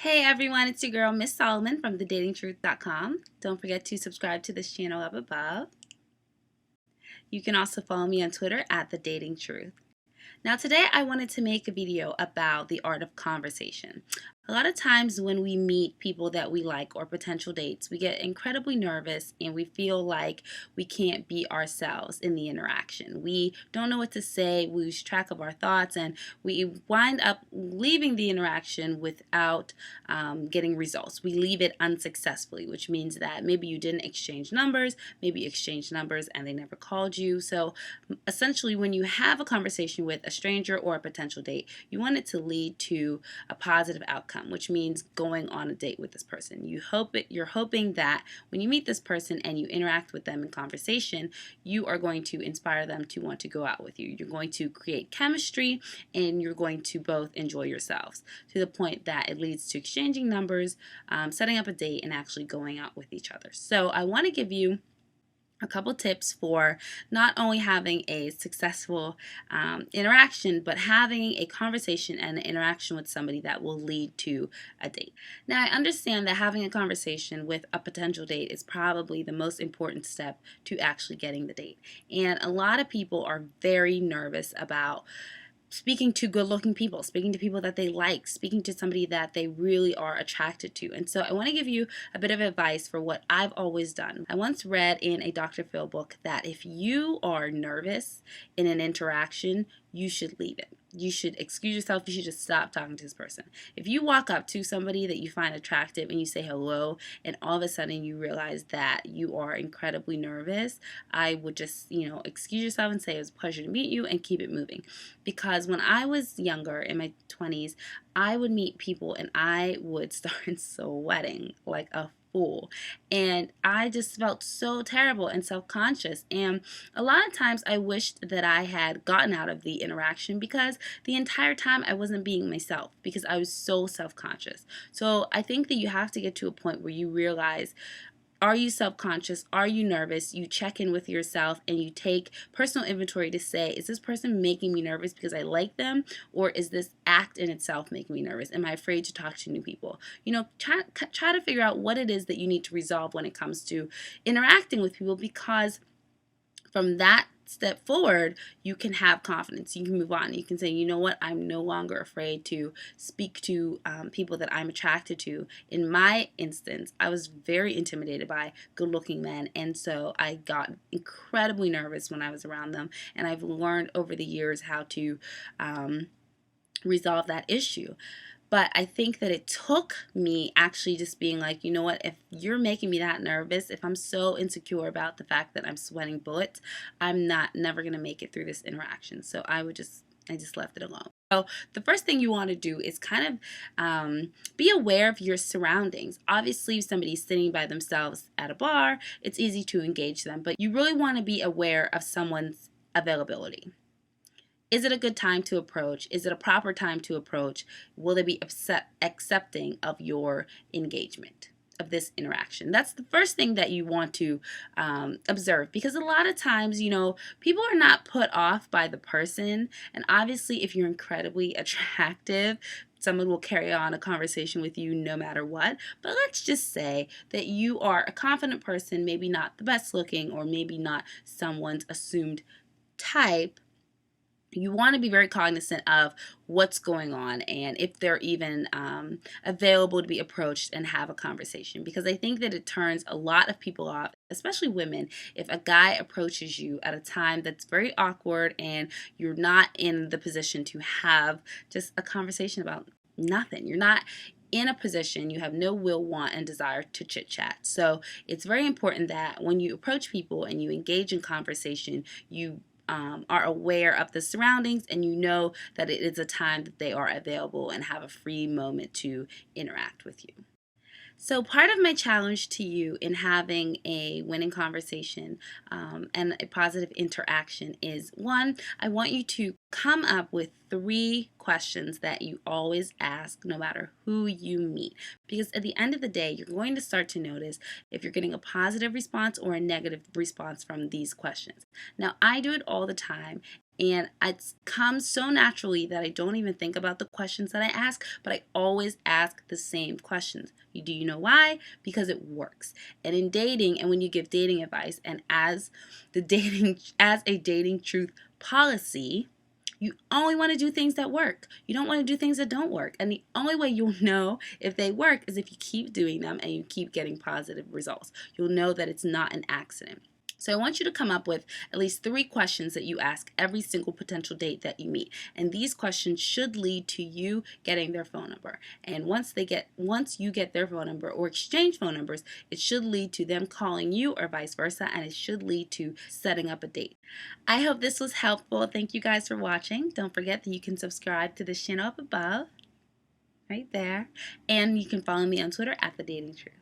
Hey everyone, it's your girl Miss Solomon from thedatingtruth.com. Don't forget to subscribe to this channel up above. You can also follow me on Twitter at thedatingtruth. Now today I wanted to make a video about the art of conversation. A lot of times when we meet people that we like or potential dates, we get incredibly nervous and we feel like we can't be ourselves in the interaction. We don't know what to say, we lose track of our thoughts, and we wind up leaving the interaction without getting results. We leave it unsuccessfully, which means that maybe you didn't exchange numbers, maybe you exchanged numbers and they never called you. So essentially, when you have a conversation with a stranger or a potential date, you want it to lead to a positive outcome, which means going on a date with this person. You're hoping that when you meet this person and you interact with them in conversation, you are going to inspire them to want to go out with you. You're going to create chemistry and you're going to both enjoy yourselves to the point that it leads to exchanging numbers, setting up a date, and actually going out with each other. So I want to give you a couple tips for not only having a successful interaction, but having a conversation and an interaction with somebody that will lead to a date. Now, I understand that having a conversation with a potential date is probably the most important step to actually getting the date. And a lot of people are very nervous about speaking to good-looking people, speaking to people that they like, speaking to somebody that they really are attracted to. And so I want to give you a bit of advice for what I've always done. I once read in a Dr. Phil book that if you are nervous in an interaction, you should leave it. You should excuse yourself. You should just stop talking to this person. If you walk up to somebody that you find attractive and you say hello, and all of a sudden you realize that you are incredibly nervous, I would just, excuse yourself and say it was a pleasure to meet you and keep it moving. Because when I was younger, in my 20s, I would meet people and I would start sweating like a fool, and I just felt so terrible and self-conscious. And a lot of times I wished that I had gotten out of the interaction because the entire time I wasn't being myself because I was so self-conscious. So I think that you have to get to a point where you realize, are you self-conscious? Are you nervous? You check in with yourself and you take personal inventory to say, is this person making me nervous because I like them? Or is this act in itself making me nervous? Am I afraid to talk to new people? Try to figure out what it is that you need to resolve when it comes to interacting with people, because from that step forward, you can have confidence. You can move on. You can say, you know what, I'm no longer afraid to speak to people that I'm attracted to. In my instance, I was very intimidated by good-looking men, and so I got incredibly nervous when I was around them, and I've learned over the years how to resolve that issue. But I think that it took me actually just being like, you know what, if you're making me that nervous, if I'm so insecure about the fact that I'm sweating bullets, I'm never going to make it through this interaction. So I just left it alone. So the first thing you want to do is kind of be aware of your surroundings. Obviously, if somebody's sitting by themselves at a bar, it's easy to engage them, but you really want to be aware of someone's availability. Is it a good time to approach? Is it a proper time to approach? Will they be accepting of your engagement, of this interaction? That's the first thing that you want to observe, because a lot of times, people are not put off by the person. And obviously, if you're incredibly attractive, someone will carry on a conversation with you no matter what. But let's just say that you are a confident person, maybe not the best looking, or maybe not someone's assumed type. You want to be very cognizant of what's going on and if they're even available to be approached and have a conversation, because I think that it turns a lot of people off, especially women, if a guy approaches you at a time that's very awkward and you're not in the position to have just a conversation about nothing. You're not in a position, you have no will, want, and desire to chit chat. So it's very important that when you approach people and you engage in conversation, you are aware of the surroundings and you know that it is a time that they are available and have a free moment to interact with you. So part of my challenge to you in having a winning conversation and a positive interaction is, one, I want you to come up with 3 questions that you always ask no matter who you meet. Because at the end of the day, you're going to start to notice if you're getting a positive response or a negative response from these questions. Now, I do it all the time, And it comes so naturally that I don't even think about the questions that I ask, but I always ask the same questions. Do you know why? Because it works. And in dating, and when you give dating advice, and as a dating truth policy, you only want to do things that work. You don't want to do things that don't work. And the only way you'll know if they work is if you keep doing them and you keep getting positive results. You'll know that it's not an accident. So I want you to come up with at least 3 questions that you ask every single potential date that you meet. And these questions should lead to you getting their phone number. And once you get their phone number or exchange phone numbers, it should lead to them calling you or vice versa, and it should lead to setting up a date. I hope this was helpful. Thank you guys for watching. Don't forget that you can subscribe to this channel up above, right there. And you can follow me on Twitter at The Dating Truth.